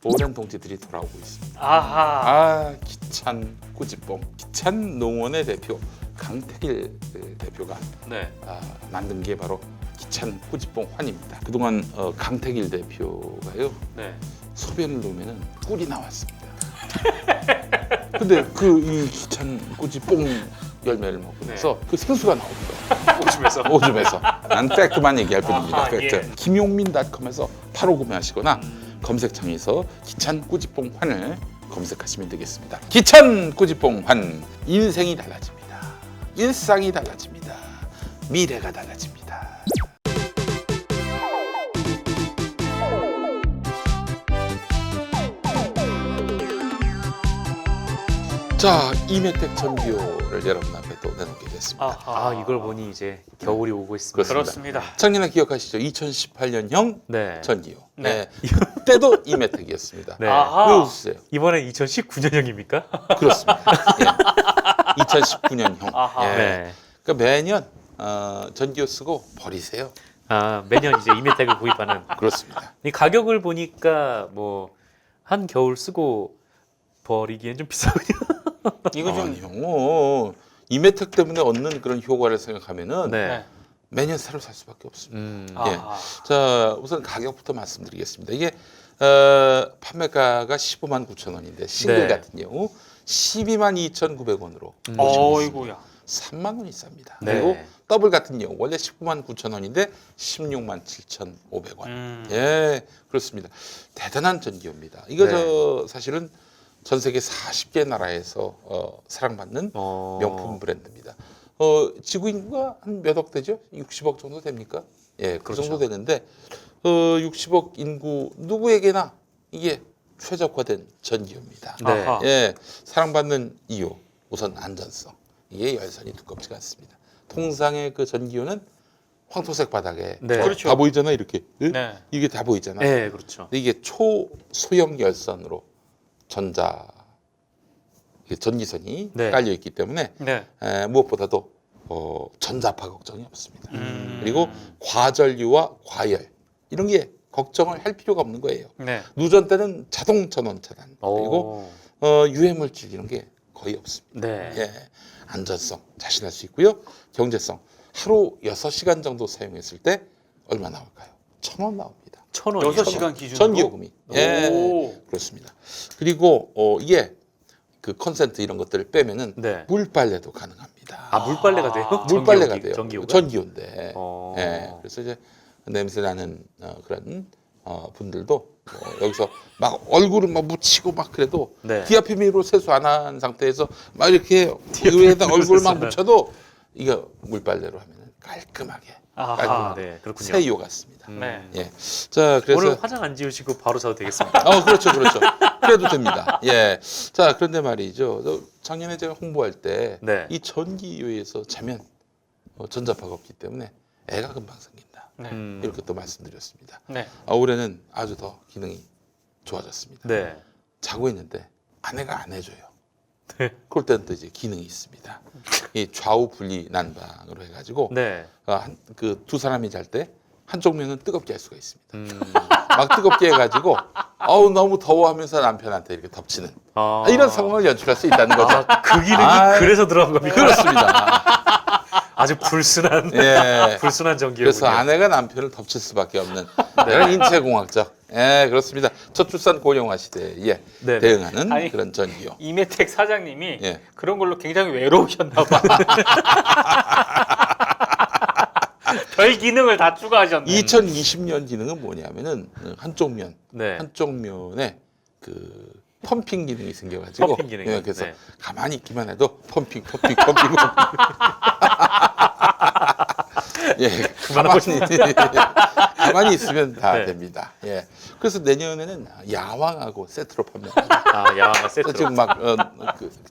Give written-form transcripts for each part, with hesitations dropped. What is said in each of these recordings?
오랜 동지들이 돌아오고 있습니다. 아하. 기찬 꾸지뽕, 기찬 농원의 대표 강태길 대표가 네. 만든 게 바로 기찬 꾸지뽕 환입니다. 그동안 강태길 대표가요 네. 소변을 놓으면 꿀이 나왔습니다. 근데 이 기찬 꾸지뽕 열매를 먹으면서 그 생수가 나옵니다. 오줌에서. 오줌에서. 난 팩트만 얘기할 뿐입니다. 아하, 팩트. 예. 김용민닷컴에서 바로 구매하시거나 검색창에서 기찬 꾸지뽕 환을 검색하시면 되겠습니다. 기찬 꾸지뽕 환, 인생이 달라집니다. 일상이 달라집니다. 미래가 달라집니다. 자, 이메텍 전기요를 여러분 앞에 또 내놓게 됐습니다. 아하. 이걸 보니 이제 겨울이 오고 있습니다. 그렇습니다. 작년에 기억하시죠? 2018년형 네. 전기요. 네. 그때도 이메텍이었습니다. 네. 아하. 왜 웃으세요? 이번엔 2019년형입니까? 그렇습니다. 2019년형. 아하. 네. 그러니까 매년 전기요 쓰고 버리세요. 매년 이제 이메텍을 구입하는. 그렇습니다. 이 가격을 보니까 뭐 한 겨울 쓰고 버리기엔 좀 비싸군요. 이거 좀 아니요. 이메텍 때문에 얻는 그런 효과를 생각하면은 네. 매년 새로 살 수밖에 없습니다. 예. 아하. 자, 우선 가격부터 말씀드리겠습니다. 이게 판매가가 15만 9천 원인데 싱글 네. 같은 경우 12만 2,900원으로 어이구야. 3만 원이 쌉니다. 네. 그리고 더블 같은 경우 원래 19만 9천 원인데 16만 7,500원. 예, 그렇습니다. 대단한 전기요입니다. 이거 네. 사실은 전 세계 40개 나라에서 사랑받는 명품 브랜드입니다. 지구 인구가 한 몇 억 되죠? 60억 정도 됩니까? 예, 그 그렇죠. 정도 되는데 60억 인구 누구에게나 이게 최적화된 전기요입니다. 네. 아하. 예, 사랑받는 이유 우선 안전성. 이게 열선이 두껍지가 않습니다. 통상의 그 전기요는 황토색 바닥에 네. 그렇죠. 다 보이잖아 이렇게. 예? 네. 이게 다 보이잖아. 네, 그렇죠. 근데 이게 초소형 열선으로 전기선이 네. 깔려 있기 때문에 네. 무엇보다도 전자파 걱정이 없습니다. 음. 그리고 과전류와 과열 이런 게 걱정을 할 필요가 없는 거예요. 네. 누전 때는 자동 전원 차단 그리고 유해물질 이런 게 거의 없습니다. 네. 예, 안전성 자신할 수 있고요. 경제성 하루 6시간 정도 사용했을 때 얼마 나올까요? 1,000원 나옵니다. 1,000원. 6시간 기준으로? 전기요금이. 예, 오. 그렇습니다. 그리고 이게 그 컨센트 이런 것들을 빼면은 네. 물빨래도 가능합니다. 물빨래가 돼요? 물빨래가 돼요. 전기요가? 전기요인데. 어. 예, 그래서 이제 냄새 나는 그런 분들도 여기서 막 얼굴을 막 묻히고 막 그래도 네. 디아피미로 세수 안 한 상태에서 막 이렇게 위에다 얼굴을 막 세수는. 묻혀도 이거 물빨래로 하면 깔끔하게 아하. 네, 그렇군요. 새요 같습니다. 네. 예, 자 그래서 오늘 화장 안 지우시고 바로 자도 되겠습니다. 그렇죠. 그래도 됩니다. 예. 자, 그런데 말이죠. 작년에 제가 홍보할 때 네. 이 전기요에서 자면 전자파가 없기 때문에 애가 금방 생긴다. 네. 이렇게 또 말씀드렸습니다. 네. 올해는 아주 더 기능이 좋아졌습니다. 네. 자고 있는데 아내가 안 해줘요. 네. 그럴 때는 또 이제 기능이 있습니다. 이 좌우 분리 난방으로 해가지고 네. 그 두 사람이 잘 때 한쪽 면은 뜨겁게 할 수가 있습니다. 음. 막 뜨겁게 해가지고 너무 더워하면서 남편한테 이렇게 덮치는 이런 상황을 연출할 수 있다는 거죠. 그 기능이 아, 그래서 들어간 겁니까? 그렇습니다. 아주 불순한 예. 불순한 전기요. 그래서 아내가 남편을 덮칠 수밖에 없는 이런 인체공학적. 예, 그렇습니다. 저출산 고령화 시대에 네네. 대응하는 아니, 그런 전기요. 이메텍 사장님이 예. 그런 걸로 굉장히 외로우셨나 봐. 별 기능을 다 추가하셨네. 2020년 기능은 뭐냐면은 한쪽 면에 그 펌핑 기능이 생겨가지고 펌핑 기능이요? 예, 그래서 네. 가만히 있기만 해도 펌핑. 예, 가만히 있으면 다 네. 됩니다. 예, 그래서 내년에는 야왕하고 세트로 판매합니다. 야마가 세트로. 지금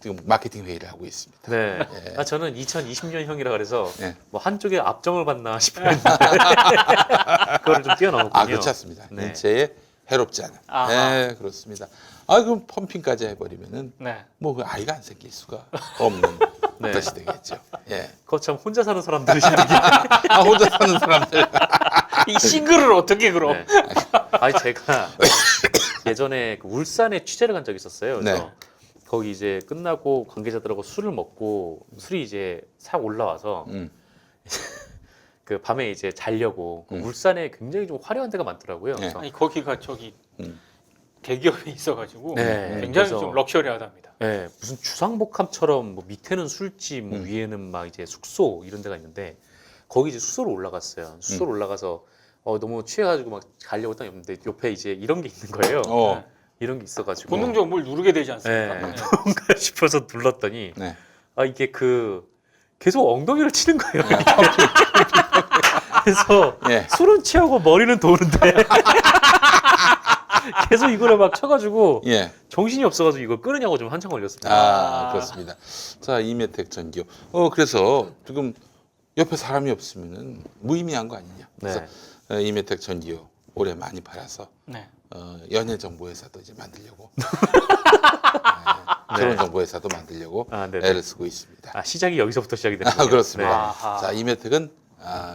지금 마케팅 회의를 하고 있습니다. 네. 예. 저는 2020년형이라 그래서 예. 뭐 한쪽에 압정을 받나 싶었는데 그거를 좀 뛰어넘었군요. 그렇지 않습니다. 네. 인체에 해롭지 않은. 아하. 네, 그렇습니다. 그럼 펌핑까지 해버리면은 네. 뭐 그 아이가 안 생길 수가 없는 네. 것이 되겠죠. 예. 그거 참 혼자 사는 사람들이 신기해. 혼자 사는 사람들. 이 싱글을 어떻게 그럼? 네. 아니 제가 예전에 그 울산에 취재를 간 적이 있었어요. 그래서 네. 거기 이제 끝나고 관계자들하고 술을 먹고 술이 이제 싹 올라와서 그 밤에 이제 자려고 그 울산에 굉장히 좀 화려한 데가 많더라고요. 네. 그래서 아니 거기가 저기 음. 대기업에 있어가지고 네, 굉장히 그래서- 좀 럭셔리하답니다. 네, 무슨 주상복합처럼 뭐 밑에는 술집, 뭐 음. 위에는 막 이제 숙소 이런 데가 있는데 거기 이제 숙소로 올라갔어요. 숙소로 올라가서 너무 취해가지고 막 가려고 딱 했는데 옆에 이제 이런 게 있는 거예요. 어. 이런 게 있어가지고 본능적으로 뭘 누르게 되지 않습니까? 네. 네. 뭔가 싶어서 눌렀더니 네. 아 이게 그 계속 엉덩이를 치는 거예요. 그래서 예. 술은 취하고 머리는 도는데 계속 이거를 막 쳐가지고 예. 정신이 없어가지고 이거 끊으냐고 좀 한참 걸렸습니다. 아, 그렇습니다. 자, 이메택 전기요. 그래서 지금 옆에 사람이 없으면은 무의미한 거 아니냐. 그래서 네. 이메택 전기요. 올해 많이 팔아서 네. 연예정보회사도 이제 만들려고. 결혼정보회사도 만들려고 아, 네네. 애를 쓰고 있습니다. 아 시작이 여기서부터 시작이 되는 아, 거예요. 그렇습니다. 아하. 자, 이메택은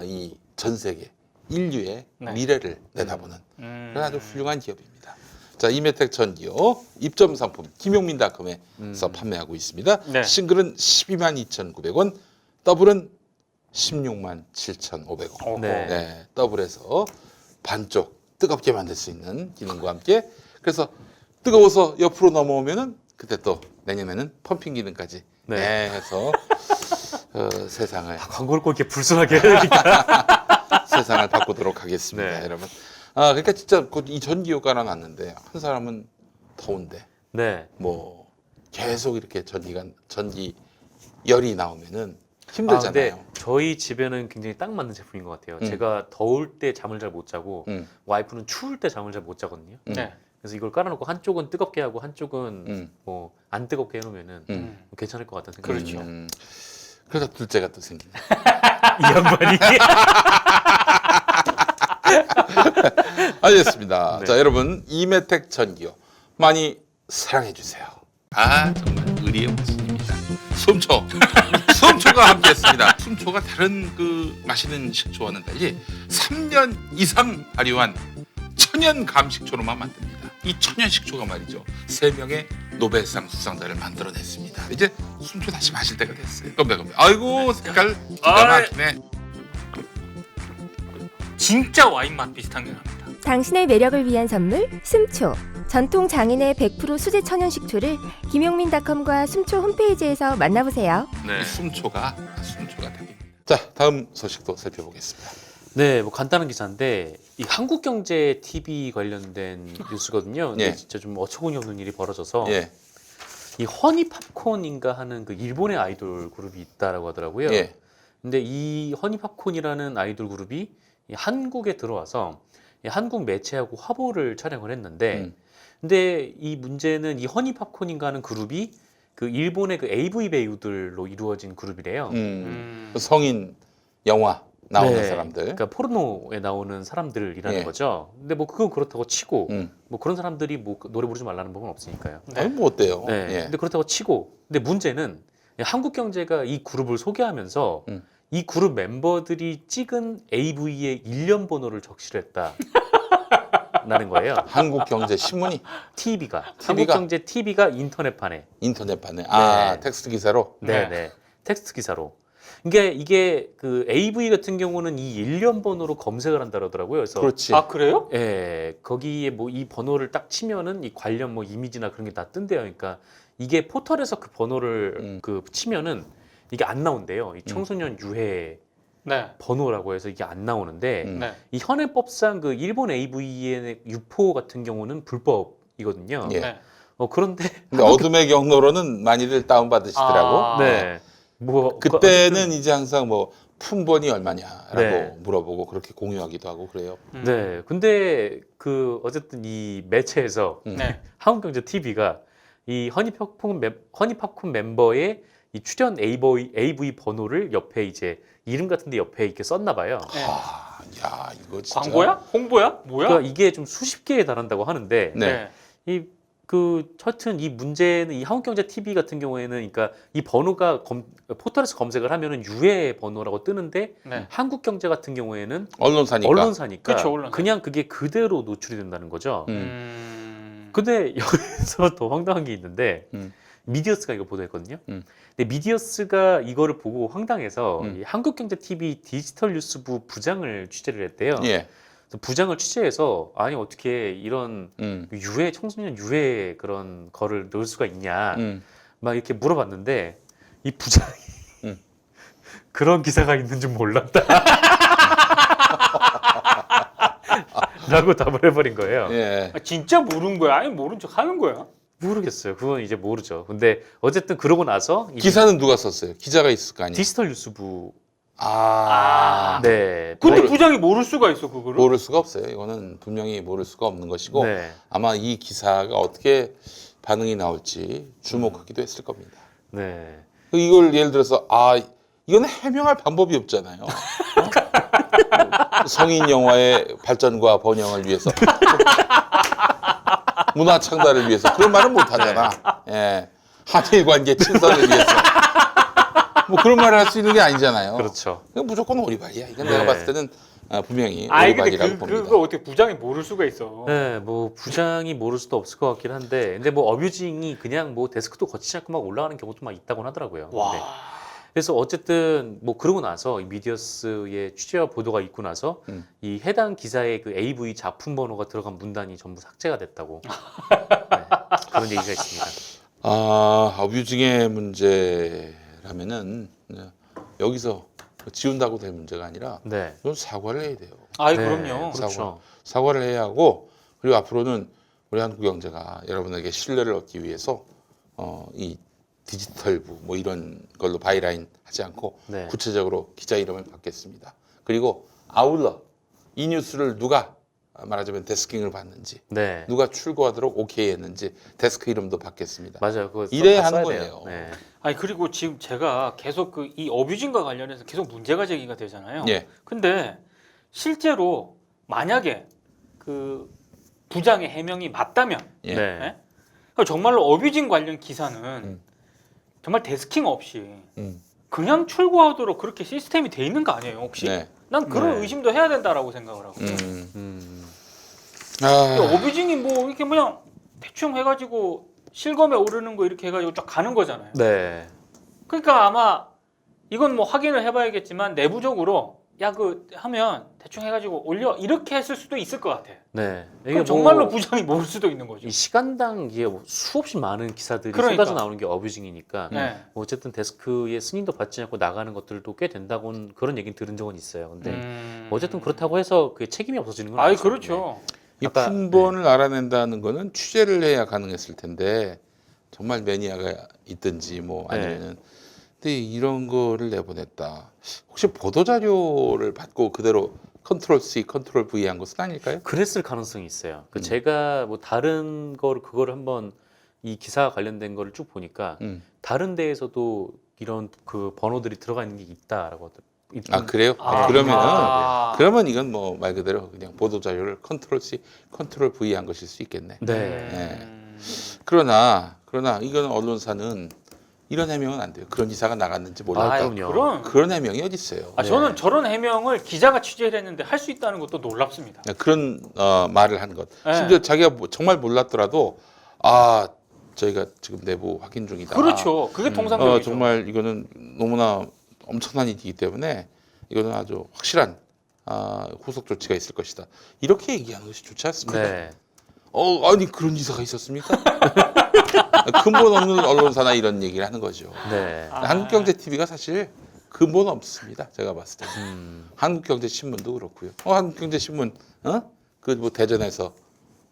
이 전 세계 인류의 네. 미래를 내다보는 음. 그런 아주 훌륭한 기업입니다. 자, 이메택 전기요. 입점 상품 김용민닷컴에서 판매하고 있습니다. 네. 싱글은 122,2,900원, 더블은 167,500원. 어허. 네. 네, 더블에서 반쪽 뜨겁게 만들 수 있는 기능과 함께 그래서 뜨거워서 옆으로 넘어오면은 그때 또 내년에는 펌핑 기능까지 네. 해서 세상을 광고를 꼭 이렇게 불순하게 해야 되니까. 세상을 바꾸도록 하겠습니다, 네. 여러분. 아, 그러니까 진짜 이 전기요 깔아놨는데 한 사람은 더운데 네. 뭐 계속 이렇게 전기 열이 나오면은 아, 힘들잖아요. 근데 저희 집에는 굉장히 딱 맞는 제품인 것 같아요. 음. 제가 더울 때 잠을 잘 못 자고 음, 와이프는 추울 때 잠을 잘 못 자거든요. 네. 그래서 이걸 깔아놓고 한쪽은 뜨겁게 하고 한쪽은 음. 뭐 안 뜨겁게 해놓으면은 음. 괜찮을 것 같다는 생각이 그렇죠. 듭니다. 그래서 둘째가 또 생기네. 이 양반이 알겠습니다. 네. 자, 여러분 이메택 전기요 많이 사랑해 주세요. 아, 정말 의리의 모습입니다. 숨초, 숨초가 함께했습니다. 숨초가 다른 그 맛있는 식초와는 달리 3년 이상 발효한 천연 감식초로만 만듭니다. 이 천연 식초가 말이죠. 3명의 노벨상 수상자를 만들어냈습니다. 이제 숨초 다시 마실 때가 됐어요. 건배. 아이고 색깔 기가 막히네. 진짜 와인 맛 비슷한 게 납니다. 당신의 매력을 위한 선물 숨초. 전통 장인의 100% 수제 천연 식초를 김용민닷컴과 숨초 홈페이지에서 만나보세요. 네. 숨초가 답입니다. 자, 다음 소식도 살펴보겠습니다. 네, 뭐 간단한 기사인데 이 한국경제 TV 관련된 뉴스거든요. 근데 예. 진짜 좀 어처구니 없는 일이 벌어져서 예, 이 허니팝콘인가 하는 그 일본의 아이돌 그룹이 있다라고 하더라고요. 예, 근데 이 허니팝콘이라는 아이돌 그룹이 이 한국에 들어와서 이 한국 매체하고 화보를 촬영을 했는데 근데 이 문제는 이 허니팝콘인가 하는 그룹이 그 일본의 그 AV 배우들로 이루어진 그룹이래요. 그 성인 영화 나오는 네, 사람들. 그러니까 포르노에 나오는 사람들이라는 예. 거죠. 근데 뭐 그건 그렇다고 치고 음. 뭐 그런 사람들이 뭐 노래 부르지 말라는 법은 없으니까요. 네. 아니 뭐 어때요? 네. 예. 근데 그렇다고 치고 근데 문제는 한국경제가 이 그룹을 소개하면서 음. 이 그룹 멤버들이 찍은 AV의 일련 번호를 적시했다. 라는 거예요. 한국경제신문이 TV가 TV가? 한국경제 TV가 인터넷판에 인터넷판에 네. 텍스트 기사로. 네, 네. 텍스트 기사로. 이게 그 AV 같은 경우는 이 일련 번호로 검색을 한다 그러더라고요. 그래서 그렇지. 아 그래요? 예, 거기에 뭐 이 번호를 딱 치면은 이 관련 뭐 이미지나 그런 게 다 뜬대요. 그러니까 이게 포털에서 그 번호를 그 치면은 이게 안 나온대요. 이 청소년 유해 네. 번호라고 해서 이게 안 나오는데 음. 이 현행법상 그 일본 AV의 유포 같은 경우는 불법이거든요. 예. 네. 그런데 근데 어둠의 경로로는 많이들 다운 받으시더라고. 아. 네. 뭐 그때는 이제 항상 뭐 품번이 얼마냐라고 네. 물어보고 그렇게 공유하기도 하고 그래요. 네. 근데 그 어쨌든 이 매체에서 네. 한국경제 TV가 이 허니팝콘 멤버의 이 출연 AV 번호를 옆에 이제 이름 같은데 옆에 이렇게 썼나 봐요. 네. 아, 야 이거 진짜. 광고야? 홍보야? 뭐야? 그러니까 이게 좀 수십 개에 달한다고 하는데 네. 이 그 하여튼 이 문제는 이 한국경제 TV 같은 경우에는 그러니까 이 번호가 포털에서 검색을 하면은 유해 번호라고 뜨는데 네. 한국경제 같은 경우에는 언론사니까. 언론사니까 그쵸, 언론사. 그냥 그게 그대로 노출이 된다는 거죠. 근데 여기서 더 황당한 게 있는데 음. 미디어스가 이거 보도했거든요. 음. 근데 미디어스가 이거를 보고 황당해서 음. 이 한국경제TV 디지털 뉴스부 부장을 취재를 했대요. 예. 그래서 부장을 취재해서 아니 어떻게 이런 유해 청소년 유해 그런 거를 넣을 수가 있냐 막 이렇게 물어봤는데 이 부장이 음. 그런 기사가 있는 줄 몰랐다. 라고 답을 해버린 거예요. 예. 아, 진짜 모르는 거야? 아니 모른 척 하는 거야? 모르겠어요. 그건 이제 모르죠. 근데 어쨌든 그러고 나서 이 기사는 누가 썼어요? 기자가 있을 거 아니에요? 디지털 뉴스부 아. 네. 근데 네. 부장이 모를 수가 있어 그거를? 모를 수가 없어요. 이거는 분명히 모를 수가 없는 것이고 네. 아마 이 기사가 어떻게 반응이 나올지 주목하기도 했을 겁니다. 네. 이걸 예를 들어서 이건 해명할 방법이 없잖아요. 성인 영화의 발전과 번영을 위해서 문화 창달을 위해서 그런 말은 못 하잖아. 예. 한일 관계 친선을 위해서 뭐 그런 말을 할 수 있는 게 아니잖아요. 그렇죠. 이건 무조건 오리발이야. 이건 네. 내가 봤을 때는 분명히 아니 근데 오리발이라고 봅니다. 그거 어떻게 부장이 모를 수가 있어? 네, 뭐 부장이 모를 수도 없을 것 같긴 한데, 근데 뭐 어뷰징이 그냥 뭐 데스크도 거치지 않고 막 올라가는 경우도 막 있다고 하더라고요. 와. 네. 그래서 어쨌든 뭐 그러고 나서 이 미디어스의 취재와 보도가 있고 나서 이 해당 기사의 그 AV 작품 번호가 들어간 문단이 전부 삭제가 됐다고 네, 그런 얘기가 있습니다. 어뷰징의 문제라면은 여기서 지운다고 될 문제가 아니라 네, 이건 사과를 해야 돼요. 아이 네, 그럼요. 그렇죠. 사과를 해야 하고 그리고 앞으로는 우리 한국경제가 여러분에게 신뢰를 얻기 위해서 이 디지털부 뭐 이런 걸로 바이라인 하지 않고 네. 구체적으로 기자 이름을 받겠습니다. 그리고 아울러 이 뉴스를 누가 말하자면 데스킹을 받는지 네, 누가 출고하도록 오케이 했는지 데스크 이름도 받겠습니다. 맞아요. 그거 이래야 다 하는 써야 거예요. 돼요. 네. 아니 그리고 지금 제가 계속 그 이 어뷰징과 관련해서 계속 문제가 제기가 되잖아요. 예. 근데 실제로 만약에 그 부장의 해명이 맞다면 예. 네. 예? 그러니까 정말로 어뷰징 관련 기사는 정말 데스킹 없이 음. 그냥 출고하도록 그렇게 시스템이 돼 있는 거 아니에요 혹시? 네. 난 그런 네. 의심도 해야 된다라고 생각을 하고. 어뷰징이 뭐 이렇게 그냥 대충 해가지고 실검에 오르는 거 이렇게 해가지고 쫙 가는 거잖아요. 네. 그러니까 아마 이건 뭐 확인을 해봐야겠지만 내부적으로 야 그 하면 대충 해가지고 올려 이렇게 했을 수도 있을 것 같아. 네. 이게 그럼 정말로 부장이 모를 수도 있는 거죠. 이 시간당 이게 뭐 수없이 많은 기사들이 그러니까. 쏟아져 나오는 게 어뷰징이니까 네. 뭐 어쨌든 데스크의 승인도 받지 않고 나가는 것들도 꽤 된다고는 그런 얘기는 들은 적은 있어요. 근데 어쨌든 그렇다고 해서 그 책임이 없어지는 건 아이 아니죠. 그렇죠. 이 아까- 품번을 알아낸다는 거는 취재를 해야 가능했을 텐데 정말 매니아가 있든지 뭐 아니면은 근데 이런 거를 내보냈다. 혹시 보도 자료를 받고 그대로 컨트롤 C, 컨트롤 V 한 것은 아닐까요? 그랬을 가능성이 있어요. 그 제가 뭐 다른 거를 그거를 한번 이 기사 관련된 거를 쭉 보니까 다른 데에서도 이런 그 번호들이 들어가 있는 게 있다라고 그래요? 아, 그러면 이건 뭐 말 그대로 그냥 보도 자료를 컨트롤 C, 컨트롤 V 한 것일 수 있겠네. 네. 그러나 이건 언론사는 이런 해명은 안 돼요. 그런 기사가 나갔는지 몰랐다. 그럼요. 그런 해명이 어디 있어요? 저는 저런 해명을 기자가 취재를 했는데 할 수 있다는 것도 놀랍습니다. 그런 말을 한 것. 네. 심지어 자기가 정말 몰랐더라도 저희가 지금 내부 확인 중이다. 그렇죠. 그게 통상적이죠. 정말 이거는 너무나 엄청난 일이기 때문에 이거는 아주 확실한 후속 조치가 있을 것이다. 이렇게 얘기하는 것이 좋지 않습니까? 네. 아니 그런 기사가 있었습니까? 근본 없는 언론사나 이런 얘기를 하는 거죠. 네. 한국경제TV가 사실 근본 없습니다. 제가 봤을 때. 한국경제신문도 그렇고요. 한국경제신문 그 뭐 대전에서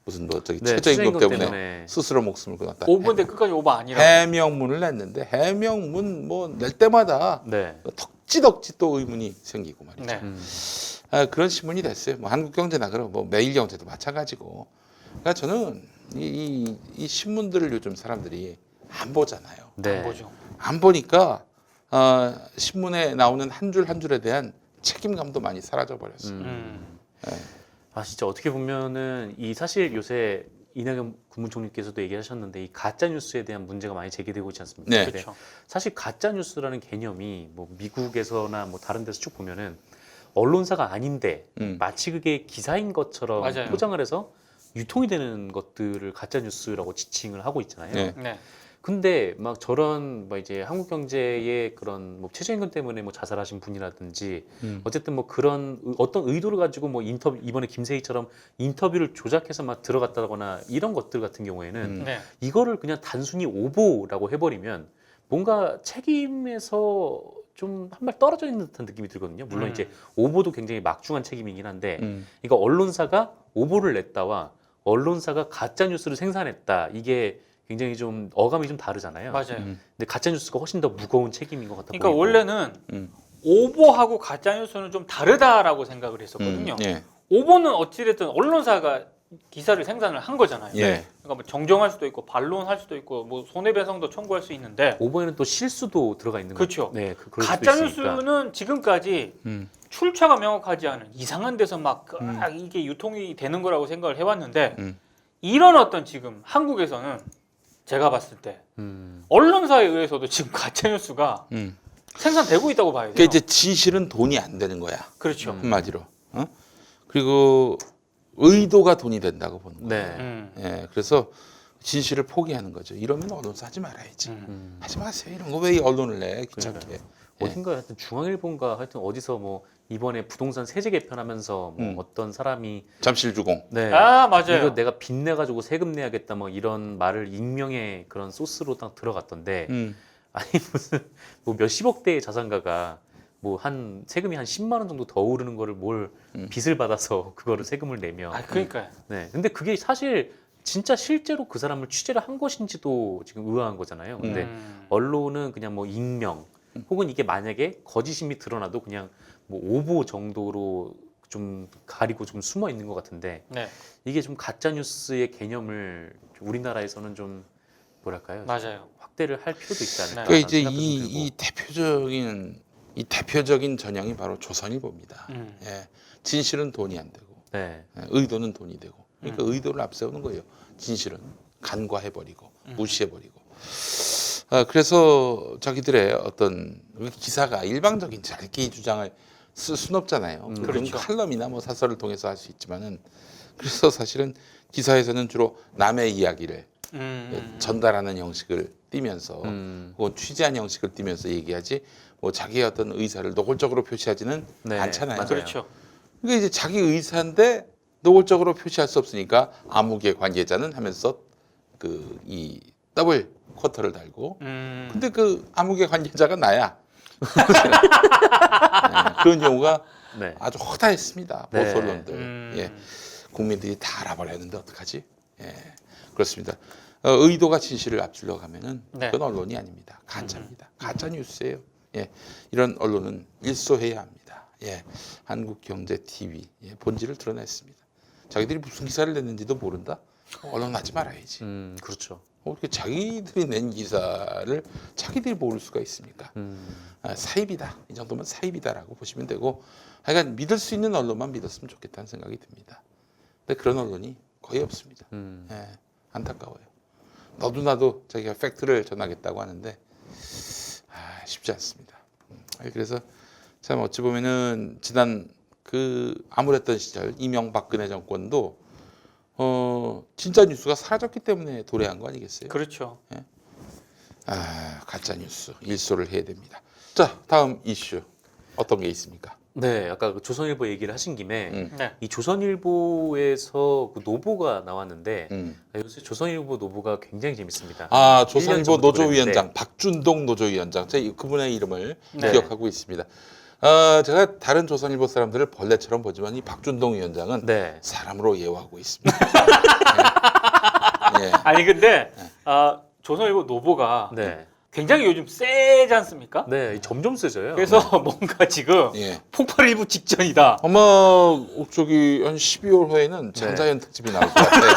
무슨 뭐 저기 네, 최저임금 때문에 때문에. 스스로 목숨을 끊었다. 오버인데 끝까지 오버 아니라. 해명문을 냈는데 해명문 뭐 낼 때마다 네. 덕지덕지 또 의문이 생기고 말이죠. 네. 그런 신문이 됐어요. 뭐 한국경제나 그런 뭐 매일경제도 마찬가지고. 그러니까 저는 이 신문들을 요즘 사람들이 안 보잖아요. 네. 안 보죠. 안 보니까 신문에 나오는 한 줄 한 줄에 대한 책임감도 많이 사라져 버렸어요. 진짜 어떻게 보면은 이 사실 요새 이낙연 국무총리께서도 얘기하셨는데 이 가짜 뉴스에 대한 문제가 많이 제기되고 있지 않습니까? 네. 근데 사실 가짜 뉴스라는 개념이 뭐 미국에서나 뭐 다른 데서 쭉 보면은 언론사가 아닌데 마치 그게 기사인 것처럼 맞아요. 포장을 해서 유통이 되는 것들을 가짜 뉴스라고 지칭을 하고 있잖아요. 네. 네. 근데 막 저런 뭐 이제 한국 경제의 그런 뭐 최저임금 때문에 뭐 자살하신 분이라든지 어쨌든 뭐 그런 어떤 의도를 가지고 뭐 인터뷰 이번에 김세희처럼 인터뷰를 조작해서 막 들어갔다거나 이런 것들 같은 경우에는 네. 이거를 그냥 단순히 오보라고 해버리면 뭔가 책임에서 좀 한 발 떨어져 있는 듯한 느낌이 들거든요. 물론 이제 오보도 굉장히 막중한 책임이긴 한데, 그러니까 언론사가 오보를 냈다와 언론사가 가짜 뉴스를 생산했다, 이게 굉장히 좀 어감이 좀 다르잖아요. 맞아요. 근데 가짜 뉴스가 훨씬 더 무거운 책임인 것 같아 그러니까 보이고. 원래는 음. 오보하고 가짜 뉴스는 좀 다르다라고 생각을 했었거든요. 예. 오보는 어찌됐든 언론사가 기사를 생산을 한 거잖아요. 예. 그러니까 뭐 정정할 수도 있고 반론할 수도 있고 뭐 손해배상도 청구할 수 있는데 오보에는 또 실수도 들어가 있는 그렇죠. 거죠. 네, 그럴 수도 가짜 있으니까. 뉴스는 지금까지 음. 출처가 명확하지 않은 이상한 데서 막 이게 유통이 되는 거라고 생각을 해왔는데 이런 어떤 지금 한국에서는 제가 봤을 때 언론사에 의해서도 지금 가짜 뉴스가 생산되고 있다고 봐야 돼요. 그러니까 이제 진실은 돈이 안 되는 거야. 그렇죠. 한마디로. 어? 그리고 의도가 돈이 된다고 보는 거예요. 네. 예, 그래서 진실을 포기하는 거죠. 이러면 언론사 하지 말아야지. 하지 마세요. 이런 거 왜 언론을 내? 귀찮게. 어딘가 하여튼 중앙일보인가 하여튼 어디서 뭐 이번에 부동산 세제 개편하면서 뭐 어떤 사람이 잠실주공. 네. 아 맞아요. 이거 내가 빚내 가지고 세금 내야겠다 뭐 이런 말을 익명의 그런 소스로 딱 들어갔던데 아니 무슨 뭐 몇십억 대의 자산가가 뭐 한 세금이 한 10만 원 정도 더 오르는 거를 뭘 빚을 받아서 그거를 세금을 내며 아 그러니까요. 네. 근데 그게 사실 진짜 실제로 그 사람을 취재를 한 것인지도 지금 의아한 거잖아요. 근데 언론은 그냥 뭐 익명 혹은 이게 만약에 거짓임이 드러나도 그냥 뭐 오보 정도로 좀 가리고 좀 숨어 있는 것 같은데 네 이게 좀 가짜 뉴스의 개념을 좀 우리나라에서는 좀 뭐랄까요? 맞아요. 확대를 할 필요도 있지 않을까? 그러니까 이제 생각도 좀 이 대표적인 전형이 바로 조선일보입니다. 예, 진실은 돈이 안 되고 네. 예, 의도는 돈이 되고. 그러니까 의도를 앞세우는 거예요. 진실은 간과해버리고 무시해버리고. 그래서 자기들의 어떤 기사가 일방적인 자기 주장을 쓸 수는 없잖아요. 그건 그렇죠. 칼럼이나 뭐 사설을 통해서 할 수 있지만은 그래서 사실은 기사에서는 주로 남의 이야기를 전달하는 형식을 띠면서 혹은 취재한 형식을 띠면서 얘기하지 뭐 자기의 어떤 의사를 노골적으로 표시하지는 네, 않잖아요. 맞아요. 그렇죠. 그러니까 이제 자기 의사인데 노골적으로 표시할 수 없으니까 암흑의 관계자는 하면서 그 이 더블 쿼터를 달고 근데 그 암흑의 관계자가 나야. 네, 그런 경우가 네. 아주 허다했습니다. 네. 보수 언론들. 예. 국민들이 다 알아버렸는데 어떡하지? 예. 그렇습니다. 의도가 진실을 앞질러 가면은 네. 그건 언론이 아닙니다. 가짜입니다. 가짜 뉴스예요. 예. 이런 언론은 일소해야 합니다. 예. 한국경제TV 예. 본질을 드러냈습니다. 자기들이 무슨 기사를 냈는지도 모른다. 언론하지 말아야지. 그렇죠. 어떻게 자기들이 낸 기사를 자기들이 모를 수가 있습니까? 사입이다. 이 정도면 사입이다라고 보시면 되고 하여간 믿을 수 있는 언론만 믿었으면 좋겠다는 생각이 듭니다. 근데 그런 언론이 거의 없습니다. 예, 안타까워요. 너도 나도 자기가 팩트를 전하겠다고 하는데 쉽지 않습니다. 그래서 참 어찌 보면은 지난 그 암울했던 시절 이명박근혜 정권도 진짜 뉴스가 사라졌기 때문에 도래한 거 아니겠어요? 그렇죠. 가짜 뉴스 일소를 해야 됩니다. 자, 다음 이슈 어떤 게 있습니까? 네, 아까 그 조선일보 얘기를 하신 김에 네. 이 조선일보에서 그 노보가 나왔는데 요새 조선일보 노보가 굉장히 재밌습니다. 조선일보 1년 전부터 노조위원장 박준동 노조위원장 제가 그분의 이름을 네. 기억하고 있습니다. 제가 다른 조선일보 사람들을 벌레처럼 보지만 이 박준동 위원장은 네. 사람으로 예우하고 있습니다. 예. 예. 아니 근데 조선일보 노보가 네. 굉장히 요즘 세지 않습니까? 네, 점점 세져요. 그래서 뭔가 지금 예. 폭발 일부 직전이다. 아마 저기 한 12월 후에는 장자연 특집이 나올 것 같아요.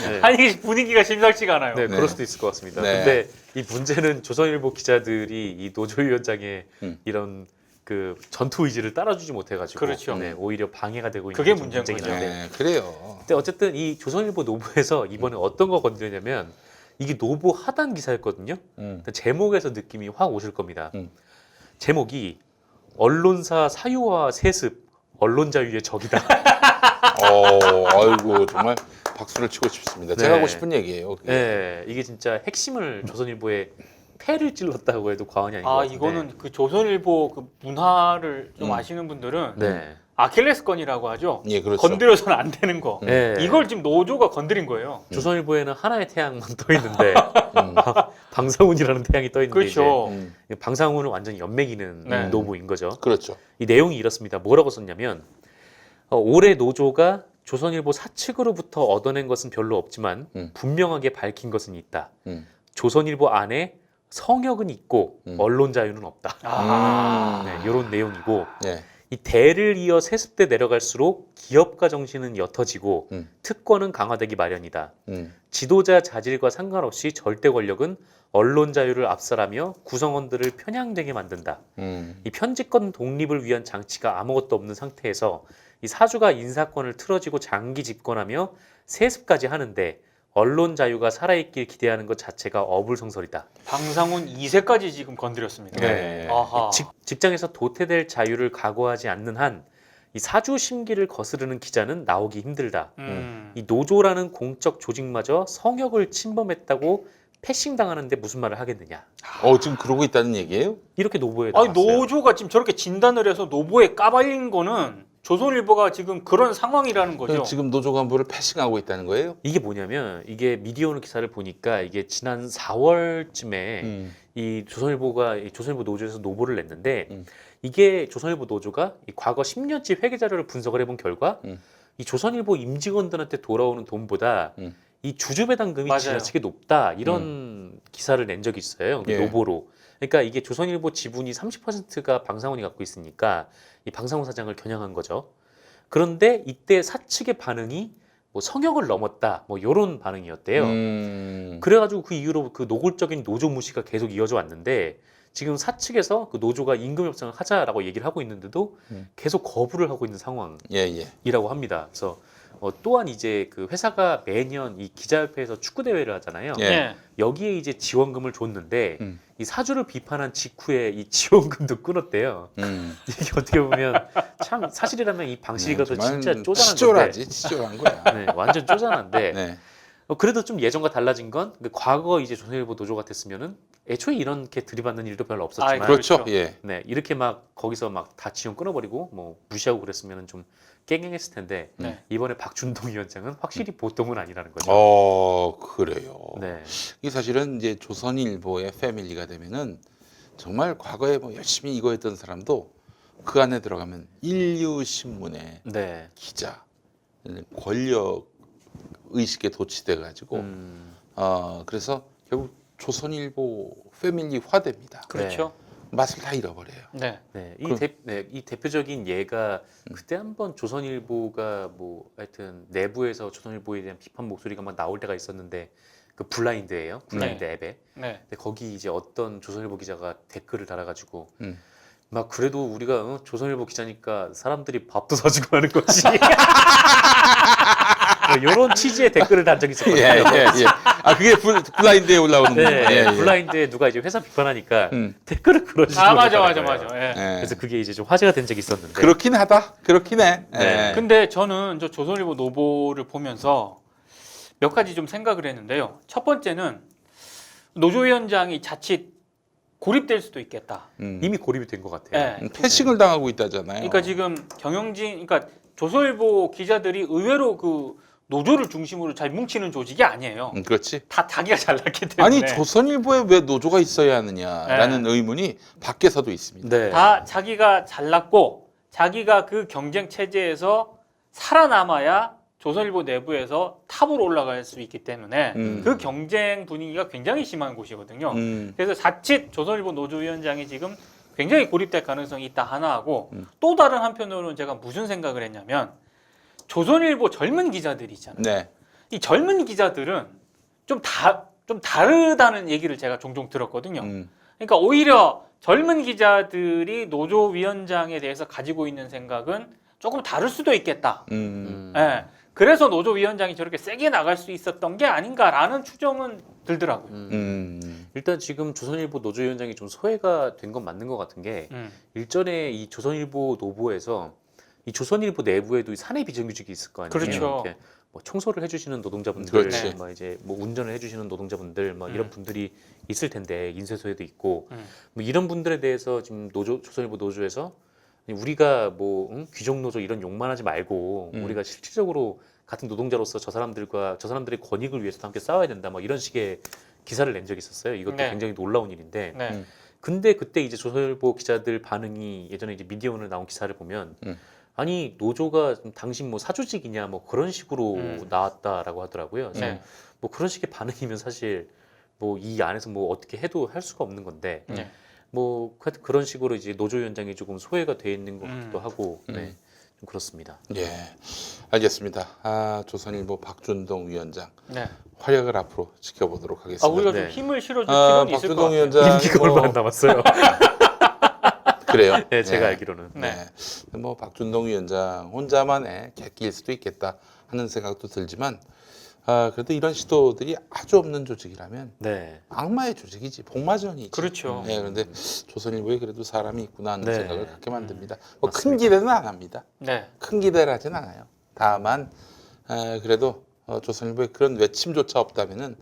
네. 아니 분위기가 심상치가 않아요. 네, 네. 그럴 수도 있을 것 같습니다. 네. 근데 이 문제는 조선일보 기자들이 이 노조위원장의 이런 그 전투 의지를 따라주지 못해가지고 그렇죠. 네, 오히려 방해가 되고 있는 그게 게 좀 문제인 문제긴 거죠. 한데 네, 그래요. 근데 어쨌든 이 조선일보 노보에서 이번에 어떤 거 건드렸냐면 이게 노보 하단 기사였거든요. 근데 제목에서 느낌이 확 오실 겁니다. 제목이 언론사 사유화 세습 언론 자유의 적이다. 아이고 정말 박수를 치고 싶습니다. 제가 네. 하고 싶은 얘기예요. 그게. 네, 이게 진짜 핵심을 조선일보에 패를 찔렀다고 해도 과언이 아닌 것 같은데. 이거는 그 조선일보 그 문화를 좀 음. 아시는 분들은 네. 아킬레스건이라고 하죠. 예, 그렇죠. 건드려서는 안 되는 거. 네. 이걸 지금 노조가 건드린 거예요. 조선일보에는 하나의 태양만 떠 있는데 음, 방상훈이라는 태양이 떠 있는데 그렇죠. 음, 방상훈을 완전히 연맥이는 네. 노보인 거죠. 그렇죠. 이 내용이 이렇습니다. 뭐라고 썼냐면 올해 노조가 조선일보 사측으로부터 얻어낸 것은 별로 없지만 분명하게 밝힌 것은 있다. 음. 조선일보 안에 성역은 있고 언론 자유는 없다. 네, 이런 내용이고 예. 이 대를 이어 세습대 내려갈수록 기업가 정신은 옅어지고 특권은 강화되기 마련이다. 지도자 자질과 상관없이 절대 권력은 언론 자유를 압살하며 구성원들을 편향되게 만든다. 이 편집권 독립을 위한 장치가 아무것도 없는 상태에서 이 사주가 인사권을 틀어지고 장기 집권하며 세습까지 하는데 언론 자유가 살아있길 기대하는 것 자체가 어불성설이다. 방상훈 2세까지 지금 건드렸습니다. 네. 아하. 직장에서 도태될 자유를 각오하지 않는 한 이 사주 심기를 거스르는 기자는 나오기 힘들다. 이 노조라는 공적 조직마저 성역을 침범했다고 패싱당하는데 무슨 말을 하겠느냐. 지금 그러고 있다는 얘기예요? 이렇게 노보에 아니 나왔어요. 노조가 지금 저렇게 진단을 해서 노보에 까발린 거는 조선일보가 지금 그런 상황이라는 거죠. 지금 노조 간부를 패싱하고 있다는 거예요? 이게 뭐냐면 이게 미디어오늘 기사를 보니까 이게 지난 4월쯤에 이 조선일보 노조에서 노보를 냈는데 이게 조선일보 노조가 이 과거 10년치 회계 자료를 분석을 해본 결과 이 조선일보 임직원들한테 돌아오는 돈보다 이 주주 배당금이 맞아요. 지나치게 높다 이런 기사를 낸 적이 있어요. 그 예. 노보로. 그러니까 이게 조선일보 지분이 30%가 방상훈이 갖고 있으니까 이 방상훈 사장을 겨냥한 거죠. 그런데 이때 사측의 반응이 뭐 성역을 넘었다 뭐 이런 반응이었대요. 그래가지고 그 이후로 그 노골적인 노조 무시가 계속 이어져 왔는데 지금 사측에서 그 노조가 임금 협상을 하자라고 얘기를 하고 있는데도 계속 거부를 하고 있는 상황이라고 예. 합니다. 그래서 또한 이제 그 회사가 매년 이 기자협회에서 축구 대회를 하잖아요. 예. 예. 여기에 이제 지원금을 줬는데 이 사주를 비판한 직후에 이 지원금도 끊었대요. 이게 어떻게 보면 참 사실이라면 이 방식이라도 진짜 쪼잔한 건데, 치졸하지, 치졸한 거야. 네, 완전 쪼잔한데 네. 그래도 좀 예전과 달라진 건 과거 이제 조선일보 노조 같았으면은 애초에 이렇게 들이받는 일도 별로 없었지만 그렇죠. 그렇죠. 예. 네, 이렇게 막 거기서 막 다 지원 끊어버리고 뭐 무시하고 그랬으면은 좀 깽깽했을 텐데 네. 이번에 박준동 위원장은 확실히 보통은 아니라는 거죠. 그래요. 네, 이게 사실은 이제 조선일보의 패밀리가 되면은 정말 과거에 뭐 열심히 이거 했던 사람도 그 안에 들어가면 인류신문의 네, 기자, 권력 의식에 도취돼 가지고 그래서 결국 조선일보 패밀리화됩니다. 그렇죠. 맛을 다 잃어버려요. 네. 네, 그럼- 이 대표적인 예가 그때 한번 조선일보가 뭐 하여튼 내부에서 조선일보에 대한 비판 목소리가 막 나올 때가 있었는데 그 블라인드예요, 블라인드 앱에. 네. 근데 거기 이제 어떤 조선일보 기자가 댓글을 달아가지고 음. 막 그래도 우리가 조선일보 기자니까 사람들이 밥도 사주고 하는 거지. 뭐 이런 취지의 댓글을 단 적이 있었거든요. 예. 그게 블라인드에 올라오는 네, 거예요. 예. 블라인드에 누가 이제 회사 비판하니까 음. 댓글을 그러시고 맞아. 예. 예. 그래서 그게 이제 좀 화제가 된 적이 있었는데. 그렇긴 하다. 그렇긴 해. 네. 예. 근데 저는 저 조선일보 노보를 보면서 몇 가지 좀 생각을 했는데요. 첫 번째는 노조위원장이 자칫 고립될 수도 있겠다. 이미 고립이 된 것 같아요. 예. 패싱을 당하고 있다잖아요. 그러니까 지금 그러니까 조선일보 기자들이 의외로 그 노조를 중심으로 잘 뭉치는 조직이 아니에요. 그렇지. 다 자기가 잘났기 때문에. 아니 조선일보에 왜 노조가 있어야 하느냐라는 의문이 밖에서도 있습니다. 네. 다 자기가 잘났고 자기가 그 경쟁 체제에서 살아남아야 조선일보 내부에서 탑으로 올라갈 수 있기 때문에 그 경쟁 분위기가 굉장히 심한 곳이거든요. 그래서 자칫 조선일보 노조위원장이 지금 굉장히 고립될 가능성이 있다 하나 하고 또 다른 한편으로는 제가 무슨 생각을 했냐면 조선일보 젊은 기자들이 있잖아요. 네. 이 젊은 기자들은 좀 다르다는 얘기를 제가 종종 들었거든요. 그러니까 오히려 젊은 기자들이 노조위원장에 대해서 가지고 있는 생각은 조금 다를 수도 있겠다. 예. 그래서 노조위원장이 저렇게 세게 나갈 수 있었던 게 아닌가라는 추정은 들더라고요. 일단 지금 조선일보 노조위원장이 좀 소외가 된 건 맞는 것 같은 게 일전에 이 조선일보 노보에서 이 조선일보 내부에도 이 사내 비정규직이 있을 거 아니에요. 그렇죠. 이렇게 뭐 청소를 해주시는 노동자분들, 그렇지. 뭐 이제 뭐 운전을 해주시는 노동자분들, 뭐 이런 분들이 있을 텐데 인쇄소에도 있고 뭐 이런 분들에 대해서 지금 조선일보 노조에서 우리가 뭐 귀족 노조 이런 욕만 하지 말고 우리가 실질적으로 같은 노동자로서 저 사람들의 권익을 위해서 함께 싸워야 된다. 뭐 이런 식의 기사를 낸 적이 있었어요. 이것도 네. 굉장히 놀라운 일인데. 네. 근데 그때 이제 조선일보 기자들 반응이 예전에 이제 미디어오늘 나온 기사를 보면 아니 노조가 당신 뭐 사조직이냐 뭐 그런 식으로 나왔다라고 하더라고요. 그래서 네. 뭐 그런 식의 반응이면 사실 뭐 이 안에서 뭐 어떻게 해도 할 수가 없는 건데 네. 뭐 하여튼 그런 식으로 이제 노조 위원장이 조금 소외가 돼 있는 것 같기도 하고 네, 좀 그렇습니다. 예, 알겠습니다. 아, 조선일보 박준동 위원장 네. 활약을 앞으로 지켜보도록 하겠습니다. 아, 우리가 네. 좀 힘을 실어줄 아, 필요는 있을 것 박준동 같아요. 위원장 임기가 얼마 안 남았어요. 그래요. 네, 제가 예. 알기로는. 네. 뭐 박준동 위원장 혼자만의 객기일 수도 있겠다 하는 생각도 들지만 그래도 이런 시도들이 아주 없는 조직이라면 네. 악마의 조직이지 복마전이지. 그렇죠. 네, 그런데 조선일보에 그래도 사람이 있구나 하는 네. 생각을 갖게 만듭니다. 뭐 큰 맞습니다. 기대는 안 합니다. 네. 큰 기대를 하진 않아요. 다만 그래도 조선일보에 그런 외침조차 없다면은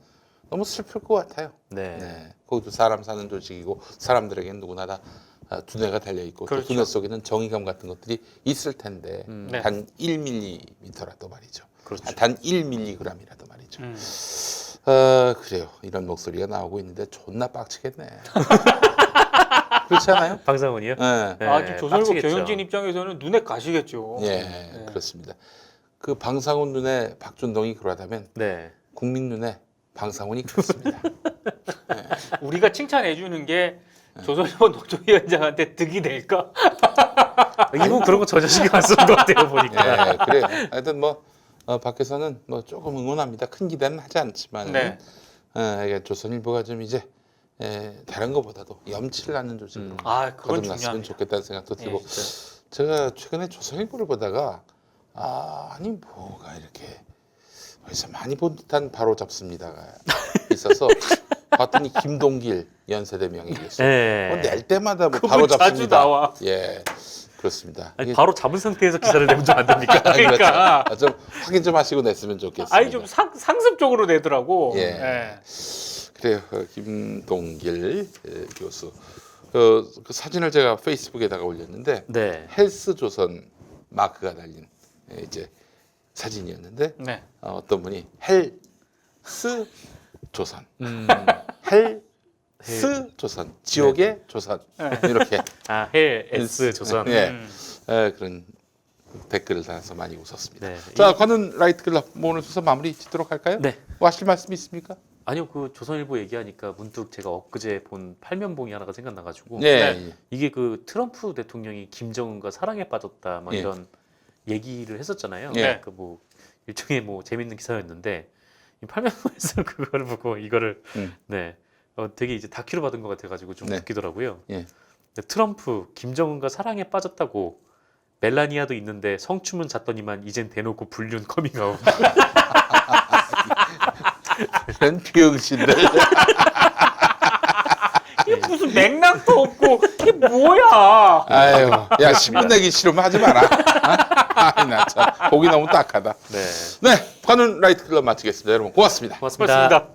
너무 슬플 것 같아요. 네. 네, 거기도 사람 사는 조직이고 사람들에게는 누구나 다 두뇌가 달려 있고 또 그렇죠. 두뇌 속에는 정의감 같은 것들이 있을 텐데 네. 단 1mm라도 말이죠. 그렇죠. 단 1mg이라도 말이죠. 그래요. 이런 목소리가 나오고 있는데 존나 빡치겠네. 그렇지 않아요? 방상훈이요? 네. 네, 아, 지금 조선일보 빡치겠죠. 경영진 입장에서는 눈에 가시겠죠. 예, 네. 그렇습니다. 그 방상훈 눈에 박준동이 그러다면 네. 국민 눈에 방상훈이 그렇습니다. 우리가 칭찬해 주는 게 조선일보 노조위원장한테 득이 될까? 이분 그런 거 전혀 신경 안 쓰는 것 같아요 보니까. 예, 그래요. 하여튼 뭐 밖에서는 뭐 조금 응원합니다. 큰 기대는 하지 않지만 네. 조선일보가 좀 이제 다른 것보다도 염치를 낳는 조직으로 아, 그건 거듭났으면 중요합니다. 좋겠다는 생각도 들고 진짜. 제가 최근에 조선일보를 보다가 아니 뭐가 이렇게 어디서 많이 본 듯한 바로 잡습니다가 있어서 봤더니 김동길 연세대 명예교수 네. 낼 때마다 뭐 그분 바로 자주 잡습니다. 나와. 예, 그렇습니다. 아니, 이게 바로 잡은 상태에서 기사를 내면 좀 안 됩니까? 그러니까. 그렇죠. 좀 확인 좀 하시고 냈으면 좋겠습니다. 아니 좀 상습적으로 내더라고. 예. 네. 그래요. 김동길 교수. 그 사진을 제가 페이스북에다가 올렸는데 네. 헬스조선 마크가 달린 이제 사진이었는데 네. 어떤 분이 헬스 조선, 음. 헬스 조선, 지옥의 조선 이렇게 헬 S 조선. 예. 음. 그런 댓글을 달아서 많이 웃었습니다. 네. 자, 관훈 라이트 클럽 뭐 오늘 순서 마무리 짓도록 할까요? 네. 뭐 하실 말씀 있습니까? 아니요, 그 조선일보 얘기하니까 문득 제가 엊그제 본 팔면봉이 하나가 생각나가지고 네. 이게 그 트럼프 대통령이 김정은과 사랑에 빠졌다 뭐 예. 이런 얘기를 했었잖아요. 예. 그 뭐 일종의 뭐 재밌는 기사였는데 이 팔면봉에서 그거를 보고 이거를 네 되게 이제 다큐를 받은 것 같아가지고 좀 네. 웃기더라고요. 예. 트럼프 김정은과 사랑에 빠졌다고 멜라니아도 있는데 성춤은 잤더니만 이젠 대놓고 불륜 커밍아웃. 그런 병신들. 이게 무슨 맥락도 없고 이게 뭐야? 아유, 야 신분 내기 싫으면 하지 마라. 아, 나 참, 보기 너무 딱하다. 네. 네, 관훈 라이트 클럽 마치겠습니다. 여러분 고맙습니다. 고맙습니다. 그렇습니다.